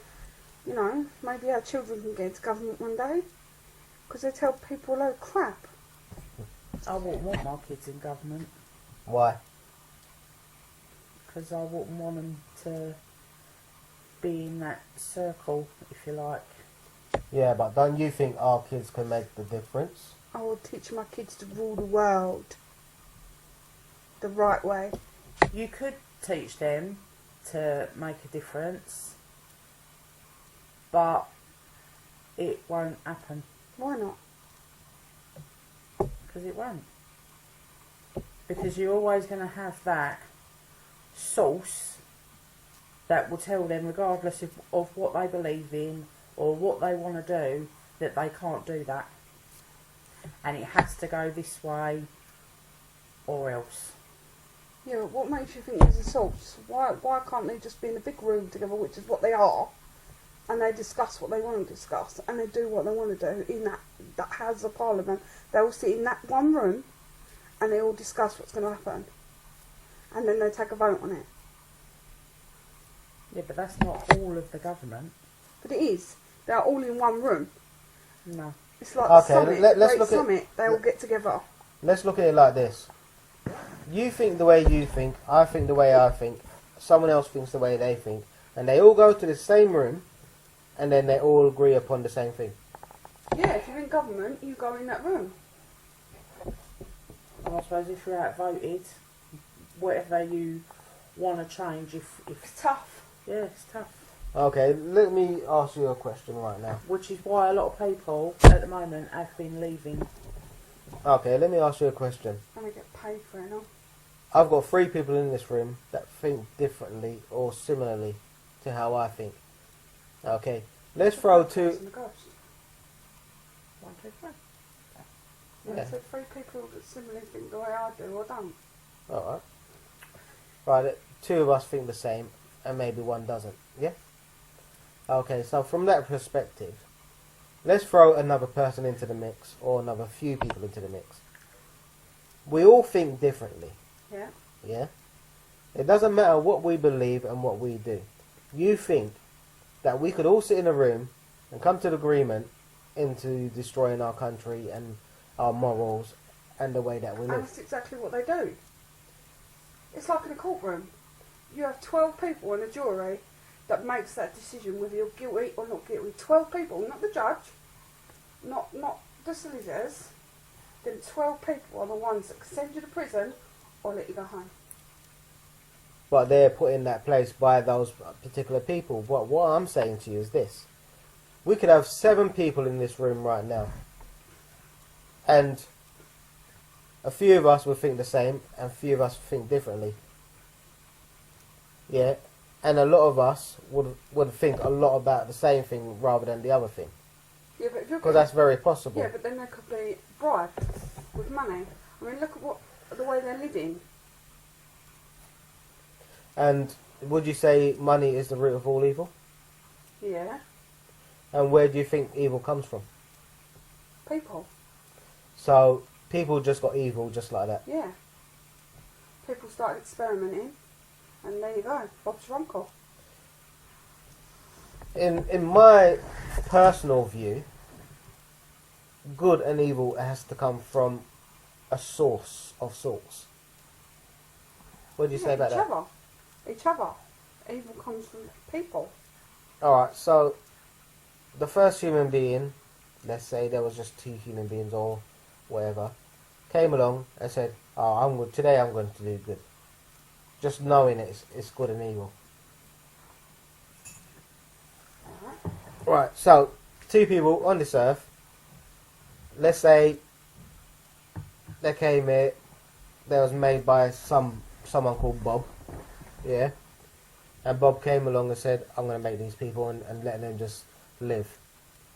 you know, maybe our children can get into government one day, because they tell people a load of crap. I wouldn't want my kids in government Why? because I wouldn't want them to be in that circle, if you like. Yeah, but don't you think our kids can make the difference? I will teach my kids to rule the world the right way. You could teach them to make a difference, but it won't happen. Why not? Because it won't. Because you're always going to have that source that will tell them, regardless of what they believe in or what they want to do, that they can't do that. And it has to go this way or else. Yeah, but what makes you think there's a source? Why can't they just be in a big room together, which is what they are, and they discuss what they want to discuss, and they do what they want to do in that House of Parliament? They all sit in that one room, and they all discuss what's going to happen, and then they take a vote on it. Yeah, but that's not all of the government. But it is. they're all in one room. No. It's like Okay, Summit, let's Great look at- Summit. They all get together. Let's look at it like this. You think the way you think, I think the way I think, someone else thinks the way they think, and they all go to the same room, and then they all agree upon the same thing. Yeah, if you're in government, you go in that room. And I suppose if you're outvoted, whatever you want to change, if It's tough. yeah, it's tough. Okay, let me ask you a question right now. Which is why a lot of people at the moment have been leaving. Okay, let me ask you a question. And they get paid for it, no? I've got 3 people in this room that think differently or similarly to how I think. Okay, let's throw 2. And the ghost. 1, 2, 3. Yeah. Yeah. So 3 people that similarly think the way I do or don't. Alright. Right, 2 of us think the same, and maybe 1 doesn't. Yeah? Okay, so from that perspective, let's throw another person into the mix, or another few people into the mix. We all think differently. Yeah. Yeah? It doesn't matter what we believe and what we do. You think that we could all sit in a room and come to an agreement into destroying our country and our morals and the way that we And live. that's exactly what they do. It's like in a courtroom. You have 12 people in a jury that makes that decision whether you're guilty or not guilty. 12 people, not the judge, not the solicitors. Then 12 people are the ones that can send you to prison or let you go home. But they're put in that place by those particular people. What I'm saying to you is this. We could have 7 people in this room right now. And a few of us would think the same, and a few of us think differently. Yeah? And a lot of us would think a lot about the same thing rather than the other thing. Yeah, but if you're Because that's very possible. yeah, but then there could be bribed with money. I mean, look at the way they're living. And would you say money is the root of all evil? Yeah, And where do you think evil comes from? people. So people just got evil just like that. Yeah. People started experimenting, and there you go, Bob's your uncle. In my personal view, good and evil has to come from a source of sorts. What do you say about each that? other. Each other. Evil comes from people. Alright, so the first human being, let's say there was just 2 human beings or whatever, came along and said, "Oh, today I'm going to do good." Just knowing it's good and evil. Alright. Right, so 2 people on this earth, let's say they came here, they was made by someone called Bob, yeah, and Bob came along and said, "I'm going to make these people and let them just live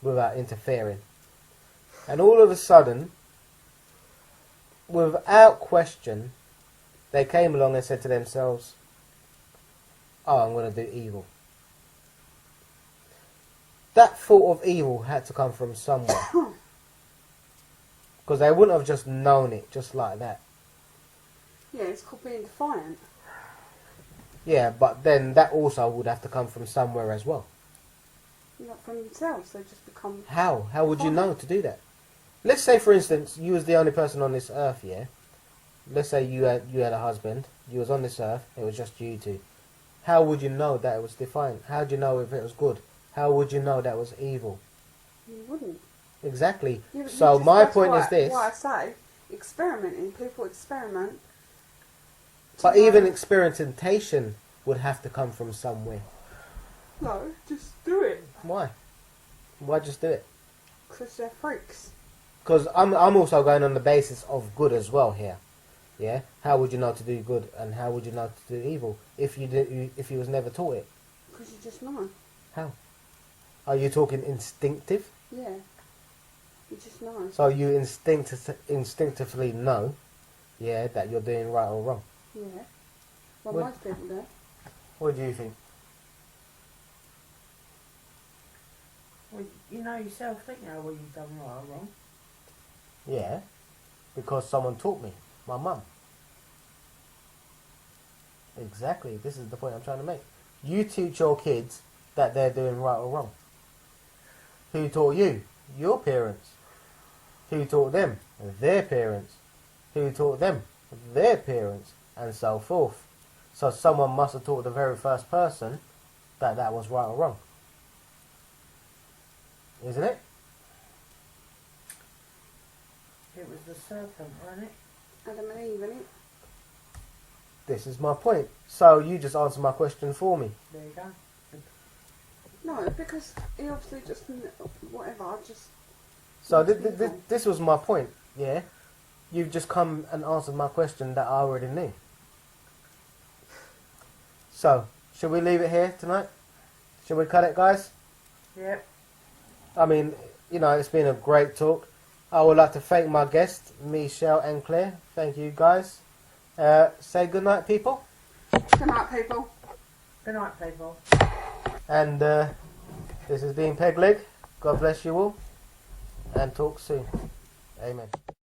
without interfering." And all of a sudden, without question, they came along and said to themselves, "Oh, I'm going to do evil." That thought of evil had to come from somewhere. Because they wouldn't have just known it just like that. Yeah, it's called being defiant. Yeah, but then that also would have to come from somewhere as well. Not from themselves, they just become... How? How would you know to do that? Let's say, for instance, you was the only person on this earth, yeah? Let's say you had a husband, you was on this earth, it was just you two. How would you know that it was defiant? How would you know if it was good? How would you know that was evil? You wouldn't. Exactly. Yeah, but So you just- my that's point why- is this. Why I say, experimenting. People experiment. But to even know- experimentation would have to come from somewhere. No, just do it. Why? Why just do it? Because they're freaks. Because I'm also going on the basis of good as well here. Yeah? How would you know to do good and how would you know to do evil if you was never taught it? Because you just know. How? Are you talking instinctive? Yeah. You just know. So you instinctively know, yeah, that you're doing right or wrong. Yeah. Well, What- most people do. What do you think? Well, you know yourself, don't you, whether you've done right or wrong? Yeah, because someone taught me. My mum. Exactly. This is the point I'm trying to make. You teach your kids that they're doing right or wrong. Who taught you? Your parents. Who taught them? Their parents. Who taught them? Their parents. And so forth. So someone must have taught the very first person that that was right or wrong. Isn't it? It was the serpent, wasn't it? Adam and Eve, innit? This is my point. So you just answered my question for me. There you go. No, because he obviously just whatever. Just So this was my point, yeah? You've just come and answered my question that I already knew. So, should we leave it here tonight? Should we cut it, guys? Yep. I mean, you know, it's been a great talk. I would like to thank my guests, Michelle and Claire. Thank you, guys. Say good night, people. good night, people. Good night, people. And this has been Peg Leg. God bless you all. And talk soon. Amen.